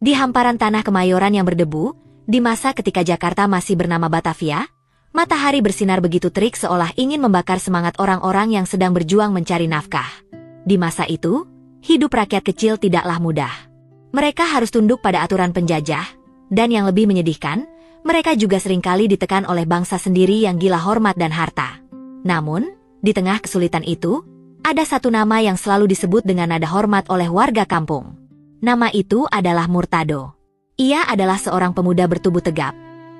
Di hamparan tanah Kemayoran yang berdebu, di masa ketika Jakarta masih bernama Batavia, matahari bersinar begitu terik seolah ingin membakar semangat orang-orang yang sedang berjuang mencari nafkah. Di masa itu, hidup rakyat kecil tidaklah mudah. Mereka harus tunduk pada aturan penjajah, dan yang lebih menyedihkan, mereka juga seringkali ditekan oleh bangsa sendiri yang gila hormat dan harta. Namun, di tengah kesulitan itu, ada satu nama yang selalu disebut dengan nada hormat oleh warga kampung. Nama itu adalah Murtado. Ia adalah seorang pemuda bertubuh tegap,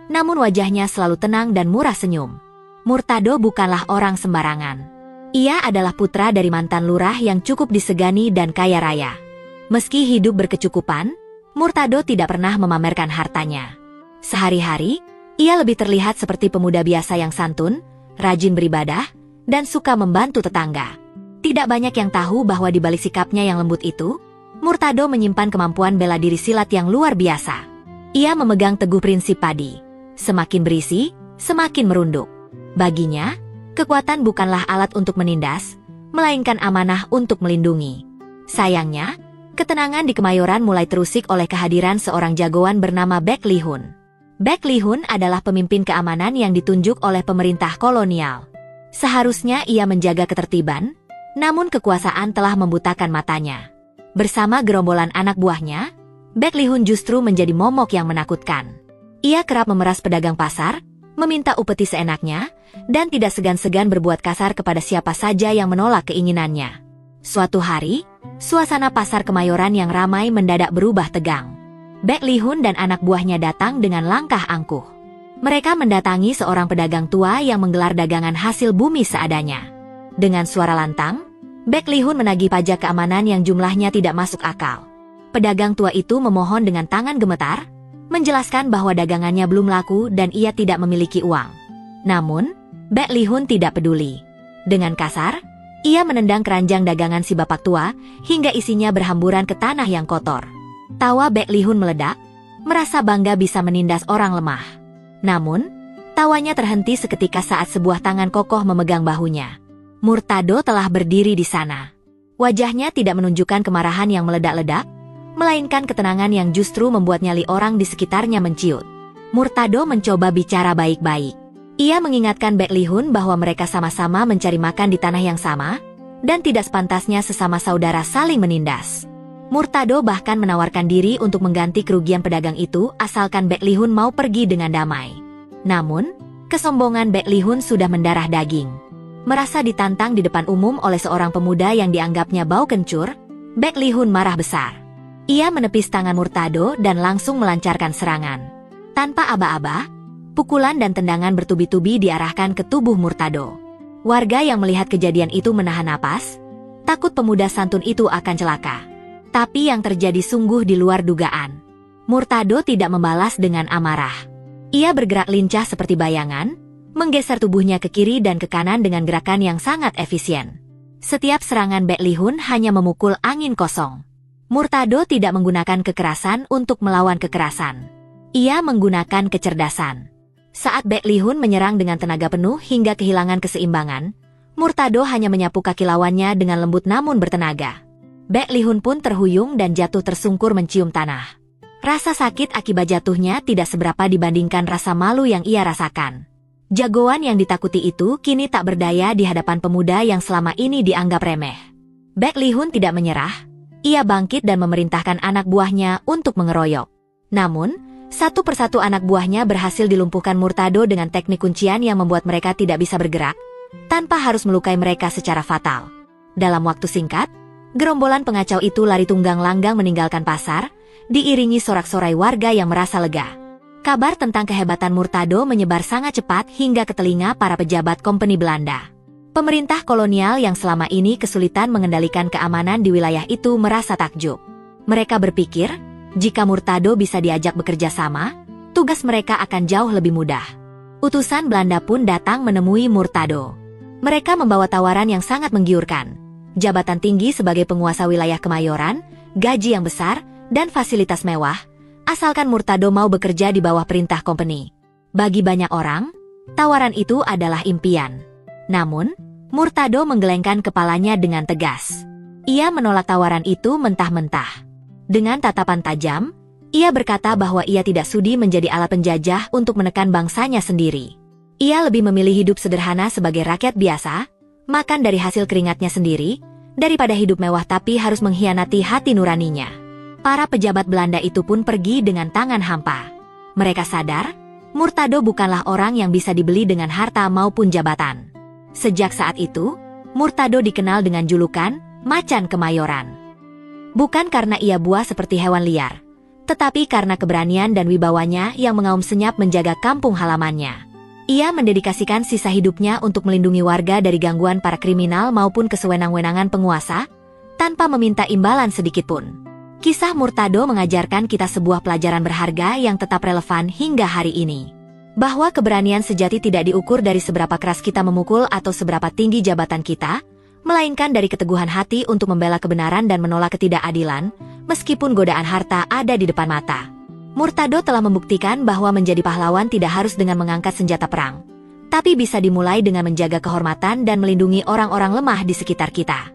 namun wajahnya selalu tenang dan murah senyum. Murtado bukanlah orang sembarangan. Ia adalah putra dari mantan lurah yang cukup disegani dan kaya raya. Meski hidup berkecukupan, Murtado tidak pernah memamerkan hartanya. Sehari-hari, ia lebih terlihat seperti pemuda biasa yang santun, rajin beribadah, dan suka membantu tetangga. Tidak banyak yang tahu bahwa di balik sikapnya yang lembut itu, Murtado menyimpan kemampuan bela diri silat yang luar biasa. Ia memegang teguh prinsip padi. Semakin berisi, semakin merunduk. Baginya, kekuatan bukanlah alat untuk menindas, melainkan amanah untuk melindungi. Sayangnya, ketenangan di Kemayoran mulai terusik oleh kehadiran seorang jagoan bernama Bek Lihun. Bek Lihun adalah pemimpin keamanan yang ditunjuk oleh pemerintah kolonial. Seharusnya ia menjaga ketertiban, namun kekuasaan telah membutakan matanya. Bersama gerombolan anak buahnya, Bek Lihun justru menjadi momok yang menakutkan. Ia kerap memeras pedagang pasar, meminta upeti seenaknya, dan tidak segan-segan berbuat kasar kepada siapa saja yang menolak keinginannya. Suatu hari, suasana pasar Kemayoran yang ramai mendadak berubah tegang. Bek Lihun dan anak buahnya datang dengan langkah angkuh. Mereka mendatangi seorang pedagang tua yang menggelar dagangan hasil bumi seadanya. Dengan suara lantang, Bek Lihun menagih pajak keamanan yang jumlahnya tidak masuk akal. Pedagang tua itu memohon dengan tangan gemetar, menjelaskan bahwa dagangannya belum laku dan ia tidak memiliki uang. Namun, Bek Lihun tidak peduli. Dengan kasar, ia menendang keranjang dagangan si bapak tua, hingga isinya berhamburan ke tanah yang kotor. Tawa Bek Lihun meledak, merasa bangga bisa menindas orang lemah. Namun, tawanya terhenti seketika saat sebuah tangan kokoh memegang bahunya. Murtado telah berdiri di sana. Wajahnya tidak menunjukkan kemarahan yang meledak-ledak, melainkan ketenangan yang justru membuat nyali orang di sekitarnya menciut. Murtado mencoba bicara baik-baik. Ia mengingatkan Bek Lihun bahwa mereka sama-sama mencari makan di tanah yang sama, dan tidak sepantasnya sesama saudara saling menindas. Murtado bahkan menawarkan diri untuk mengganti kerugian pedagang itu asalkan Bek Lihun mau pergi dengan damai. Namun, kesombongan Bek Lihun sudah mendarah daging. Merasa ditantang di depan umum oleh seorang pemuda yang dianggapnya bau kencur, Bek Lihun marah besar. Ia menepis tangan Murtado dan langsung melancarkan serangan. Tanpa aba-aba, pukulan dan tendangan bertubi-tubi diarahkan ke tubuh Murtado. Warga yang melihat kejadian itu menahan napas, takut pemuda santun itu akan celaka. Tapi yang terjadi sungguh di luar dugaan. Murtado tidak membalas dengan amarah. Ia bergerak lincah seperti bayangan, menggeser tubuhnya ke kiri dan ke kanan dengan gerakan yang sangat efisien. Setiap serangan Bek Lihun hanya memukul angin kosong. Murtado tidak menggunakan kekerasan untuk melawan kekerasan. Ia menggunakan kecerdasan. Saat Bek Lihun menyerang dengan tenaga penuh hingga kehilangan keseimbangan, Murtado hanya menyapu kaki lawannya dengan lembut namun bertenaga. Bek Lihun pun terhuyung dan jatuh tersungkur mencium tanah. Rasa sakit akibat jatuhnya tidak seberapa dibandingkan rasa malu yang ia rasakan. Jagoan yang ditakuti itu kini tak berdaya di hadapan pemuda yang selama ini dianggap remeh. Bek Lihun tidak menyerah. Ia bangkit dan memerintahkan anak buahnya untuk mengeroyok. Namun, satu persatu anak buahnya berhasil dilumpuhkan Murtado dengan teknik kuncian yang membuat mereka tidak bisa bergerak, tanpa harus melukai mereka secara fatal. Dalam waktu singkat, gerombolan pengacau itu lari tunggang langgang meninggalkan pasar, diiringi sorak-sorai warga yang merasa lega. Kabar tentang kehebatan Murtado menyebar sangat cepat hingga ke telinga para pejabat Kompeni Belanda. Pemerintah kolonial yang selama ini kesulitan mengendalikan keamanan di wilayah itu merasa takjub. Mereka berpikir, jika Murtado bisa diajak bekerja sama, tugas mereka akan jauh lebih mudah. Utusan Belanda pun datang menemui Murtado. Mereka membawa tawaran yang sangat menggiurkan. Jabatan tinggi sebagai penguasa wilayah Kemayoran, gaji yang besar, dan fasilitas mewah, asalkan Murtado mau bekerja di bawah perintah kompeni. Bagi banyak orang, tawaran itu adalah impian. Namun, Murtado menggelengkan kepalanya dengan tegas. Ia menolak tawaran itu mentah-mentah. Dengan tatapan tajam, Ia berkata bahwa ia tidak sudi menjadi alat penjajah untuk menekan bangsanya sendiri. Ia lebih memilih hidup sederhana sebagai rakyat biasa, makan dari hasil keringatnya sendiri, daripada hidup mewah tapi harus mengkhianati hati nuraninya. Para pejabat Belanda itu pun pergi dengan tangan hampa. Mereka sadar, Murtado bukanlah orang yang bisa dibeli dengan harta maupun jabatan. Sejak saat itu, Murtado dikenal dengan julukan Macan Kemayoran. Bukan karena ia buas seperti hewan liar, tetapi karena keberanian dan wibawanya yang mengaum senyap menjaga kampung halamannya. Ia mendedikasikan sisa hidupnya untuk melindungi warga dari gangguan para kriminal maupun kesewenang-wenangan penguasa, tanpa meminta imbalan sedikitpun. Kisah Murtado mengajarkan kita sebuah pelajaran berharga yang tetap relevan hingga hari ini. Bahwa keberanian sejati tidak diukur dari seberapa keras kita memukul atau seberapa tinggi jabatan kita, melainkan dari keteguhan hati untuk membela kebenaran dan menolak ketidakadilan, meskipun godaan harta ada di depan mata. Murtado telah membuktikan bahwa menjadi pahlawan tidak harus dengan mengangkat senjata perang, tapi bisa dimulai dengan menjaga kehormatan dan melindungi orang-orang lemah di sekitar kita.